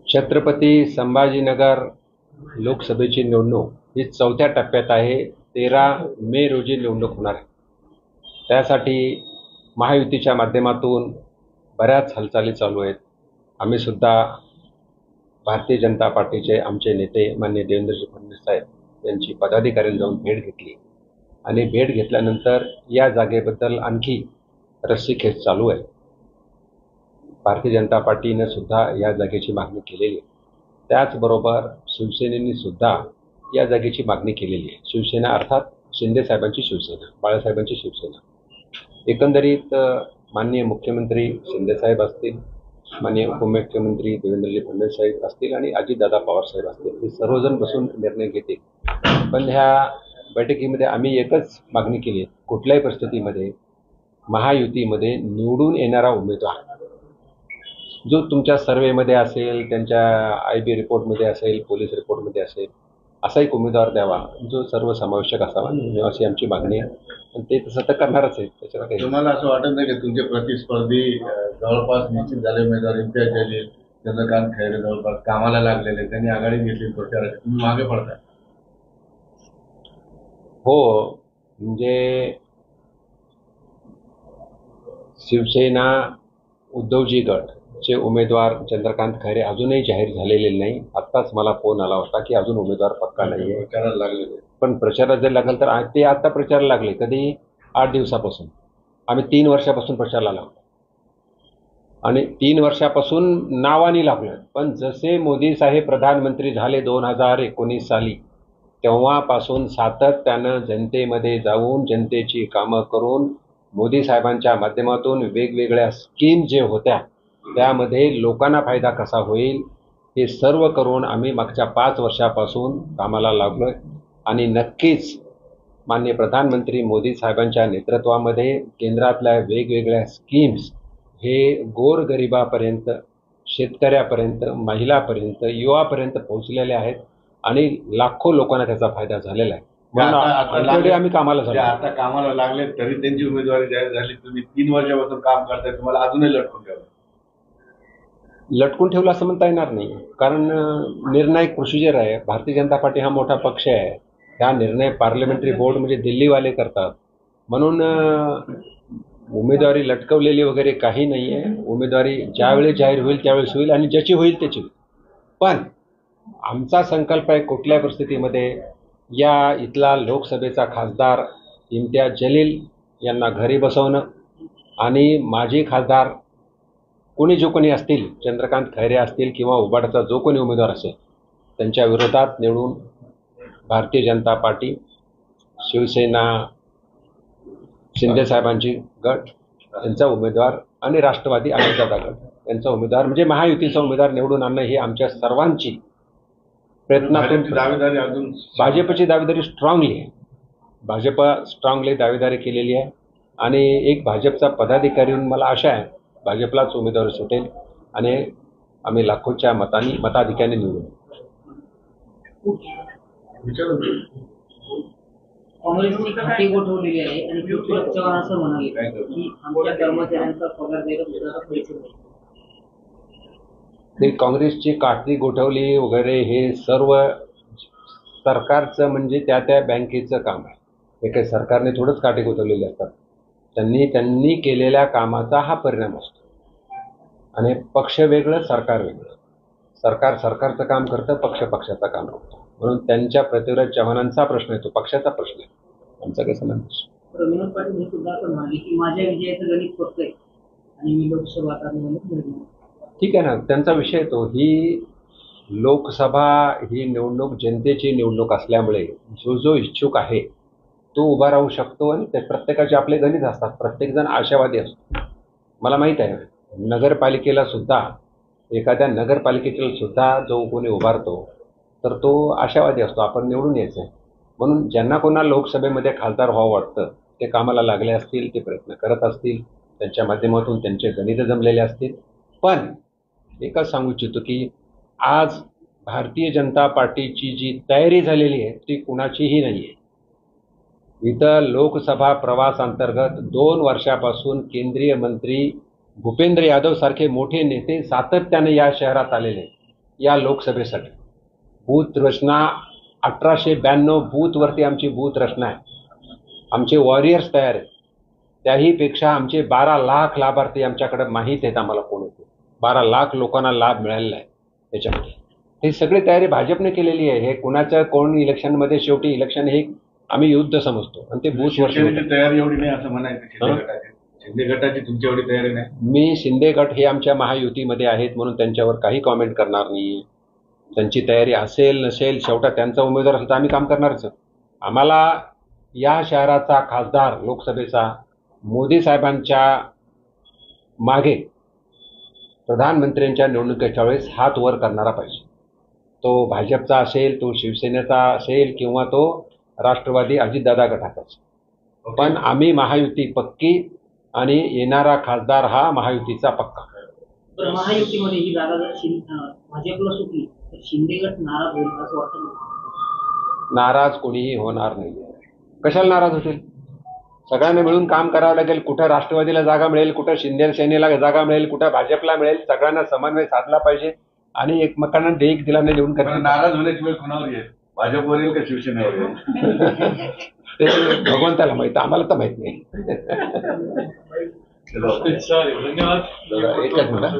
छत्रपती संभाजीनगर लोकसभेची निवडणूक ही चौथ्या टप्प्यात आहे. 13 मे रोजी निवडणूक होणार आहे. त्यासाठी महायुतीच्या माध्यमातून बऱ्याच हालचाली चालू आहेत. आम्ही सुद्धा भारतीय जनता पार्टीचे आमचे नेते माननीय देवेंद्रजी फडणवीस साहेब यांची पदाधिकाऱ्यांनी जाऊन भेट घेतली आणि भेट घेतल्यानंतर या जागेबद्दल आणखी रस्सीखेच चालू आहे. भारतीय जनता पार्टीने सुद्धा या जागेची मागणी केलेली आहे. त्याचबरोबर शिवसेनेने सुद्धा या जागेची मागणी केलेली आहे. शिवसेना अर्थात शिंदे साहेबांची शिवसेना, बाळासाहेबांची शिवसेना. एकंदरीत माननीय मुख्यमंत्री शिंदे साहेब असतील, माननीय उपमुख्यमंत्री देवेंद्रजी फडणवीस साहेब असतील आणि अजितदादा पवार साहेब असतील, हे सर्वजण बसून निर्णय घेतील. पण ह्या बैठकीमध्ये आम्ही एकच मागणी केली आहे, कुठल्याही परिस्थितीमध्ये महायुतीमध्ये निवडून येणारा उमेदवार जो तुमच्या सर्वेमध्ये असेल, त्यांच्या IB रिपोर्टमध्ये असेल, पोलीस रिपोर्टमध्ये असेल, असा एक उमेदवार द्यावा जो सर्वसमावेशक असावा, अशी आमची मागणी आहे. आणि ते तसं तर करणारच आहे. त्याच्याला काही तुम्हाला असं वाटत नाही की तुमचे प्रतिस्पर्धी जवळपास निश्चित झाले, उमेदवार इम्तियाज जलील, चंद्रकांत खैरे जवळपास कामाला लागलेले, त्यांनी आघाडी घेतली प्रचाराची, तुम्ही मागे पडताय? हो, म्हणजे शिवसेना उद्धवजी गटचे उमेदवार चंद्रकांत खैरे अजूनही जाहीर झालेले नाही. आत्ताच मला फोन आला होता की अजून उमेदवार पक्का नाही आहे. प्रचाराला लागलेले. पण प्रचारात जर लागेल तर ते आता प्रचाराला लागले. कधी? 8 दिवसापासून. आम्ही 3 वर्षापासून प्रचाराला लागलो आणि 3 वर्षापासून नावाने लागलो. पण जसे मोदी साहेब प्रधानमंत्री झाले 2019 साली, तेव्हापासून सातत्यानं जनतेमध्ये जाऊन जनतेची कामं करून मोदी साहेबांच्या माध्यमातून वेगवेगळ्या स्कीम जे होत्या त्यामध्ये लोकांना फायदा कसा होईल हे सर्व करून आम्ही मागच्या 5 वर्षापासून कामाला लागलोय. आणि नक्कीच माननीय प्रधानमंत्री मोदी साहेबांच्या नेतृत्वामध्ये केंद्रातल्या वेगवेगळ्या स्कीम्स हे गोरगरिबापर्यंत, शेतकऱ्यापर्यंत, महिलापर्यंत, युवापर्यंत पोहोचलेले आहेत आणि लाखो लोकांना त्याचा फायदा झालेला आहे. आम्ही कामाला झालो. आता कामाला लागले तरी त्यांची उमेदवारी जाहीर झाली. तुम्ही 3 वर्षापासून काम करताय, तुम्हाला अजूनही लटकून ठेवलं असं म्हणता येणार नाही. कारण निर्णायक प्रोसिजर आहे. भारतीय जनता पार्टी हा मोठा पक्ष आहे. हा निर्णय पार्लमेंटरी बोर्ड म्हणजे दिल्लीवाले करतात. म्हणून उमेदवारी लटकवलेली वगैरे काही नाही आहे. उमेदवारी ज्यावेळी जाहीर होईल त्यावेळेस होईल आणि ज्याची होईल त्याची होईल. पण आमचा संकल्प आहे कुठल्या परिस्थितीमध्ये या इथला लोकसभेचा खासदार इम्तियाज जलील यांना घरी बसवणं आणि माजी खासदार जो कोणी असतील, चंद्रकांत खैरे असतील किंवा उबाटाचा जो कोणी उमेदवार असेल, त्यांच्या विरोधात निवडून भारतीय जनता पार्टी, शिवसेना, शिंदे साहेबांची गट यांचा उमेदवार आणि राष्ट्रवादी अजितदादा गट यांचा उमेदवार म्हणजे महायुतीचा उमेदवार निवडून आणणं ही आमच्या सर्वांची प्रयत्नातून. दावेदारी अजून भाजपची दावेदारी स्ट्रॉंगली आहे. भाजप स्ट्रॉंगली दावेदारी केलेली आहे आणि एक भाजपचा पदाधिकारी म्हणून मला आशा आहे भाजपलाच उमेदवार सुटेल आणि आम्ही लाखोच्या मताधिक्याने निवडू. काँग्रेसची खाती गोठवलेली आहे आणि पृथ्वीराज चव्हाण असं म्हणाले की आमच्या कर्मचाऱ्यांचा पगार द्यायला पैसे नाही. ते काँग्रेसची काठी गोठवली वगैरे हे सर्व सरकारचं म्हणजे त्या बँकेचं काम आहे. हे काही सरकारने थोडंच काठी गोठवलेली असतात. त्यांनी केलेल्या कामाचा हा परिणाम असतो. आणि पक्ष वेगळं, सरकार वेगळं. सरकार सरकारचं काम करतं, पक्ष पक्षाचं काम करतो. म्हणून त्यांच्या पृथ्वीराज चव्हाणांचा प्रश्न आहे, तो पक्षाचा प्रश्न आहे. आमचा काही संबंध नाही. विनोद पाटील हे सुद्धा असं म्हणाले की माझ्या विजयाचं गणित फक्त आहे आणि मी लोकसभा आता निवडणूक. ठीक आहे ना, त्यांचा विषय तो. ही लोकसभा ही निवडणूक जनतेची निवडणूक असल्यामुळे जो इच्छुक आहे तो उभा राहू शकतो आणि ते प्रत्येकाचे आपले गणित असतात. प्रत्येकजण आशावादी असतो. मला माहीत आहे नगरपालिकेला सुद्धा, एखाद्या नगरपालिकेला सुद्धा जो कोणी उभारतो तर तो आशावादी असतो, आपण निवडून यायचं आहे. म्हणून ज्यांना कोणाला लोकसभेमध्ये खासदार व्हावं वाटतं ते कामाला लागले असतील, ते प्रयत्न करत असतील, त्यांच्या माध्यमातून त्यांचे गणित जमलेले असतील. पण एकच सांगू इच्छितो की आज भारतीय जनता पार्टीची जी तयारी झालेली आहे ती कुणाचीही नाही आहे. इथं लोकसभा प्रवास अंतर्गत 2 वर्षापासून केंद्रीय मंत्री भूपेंद्र यादव सारखे मोठे नेते सातत्याने या शहरात आलेले. या लोकसभेसाठी. बूथ रचना 1892 बूथवरती आमची बूथ रचना आहे. आमचे वॉरियर्स तयार आहेत. त्याहीपेक्षा आमचे 12 लाख लाभार्थी आमच्याकडे माहीत आहेत आम्हाला कोण येते. 12 लाख लोकांना लाभ मिळालेला आहे त्याच्यामध्ये. हे सगळी तयारी भाजपने केलेली आहे. हे कुणाचं कोण इलेक्शनमध्ये शेवटी इलेक्शन हे आम्ही युद्ध समजतो आणि ते बूथवर शिवसेनेची तयारी एवढी नाही असं म्हणायचं. शिंदे गटाची तुमची एवढी तयारी नाही. मी शिंदे गट हे आमच्या महायुतीमध्ये आहेत म्हणून त्यांच्यावर काही कॉमेंट करणार नाही. त्यांची तयारी असेल नसेल शेवटा त्यांचा उमेदवार असेल तर आम्ही काम करणारच. आम्हाला या शहराचा खासदार लोकसभेचा मोदी साहेबांच्या मागे प्रधानमंत्र्यांच्या निवडणुकीच्या वेळेस हात वर करणारा पाहिजे. तो भाजपचा असेल, तो शिवसेनेचा असेल किंवा तो राष्ट्रवादी अजितदादा गटाचा असेल. पण आम्ही महायुती पक्की आणि येणारा खासदार हा महायुतीचा पक्का. तर महायुतीमध्ये ही जागा जर भाजपला सुटली तर शिंदे गट नाराज होईल असं वाटतं. नाराज कोणीही होणार नाही. कशाला नाराज होतील? सगळ्यांना मिळून काम करावं लागेल. कुठं राष्ट्रवादीला जागा मिळेल, कुठं शिंदे सेनेला जागा मिळेल, कुठं भाजपला मिळेल. सगळ्यांना समन्वय साधला पाहिजे आणि एकमेकांना डेक दिलाने देऊन करायला. नाराज होण्याची वेळ कोणावर येईल? भाजपवर येईल का शिवसेनेवर येईल? ते भगवंताला माहित, आम्हाला तर माहित नाही. धन्यवाद. एकच मिनिट.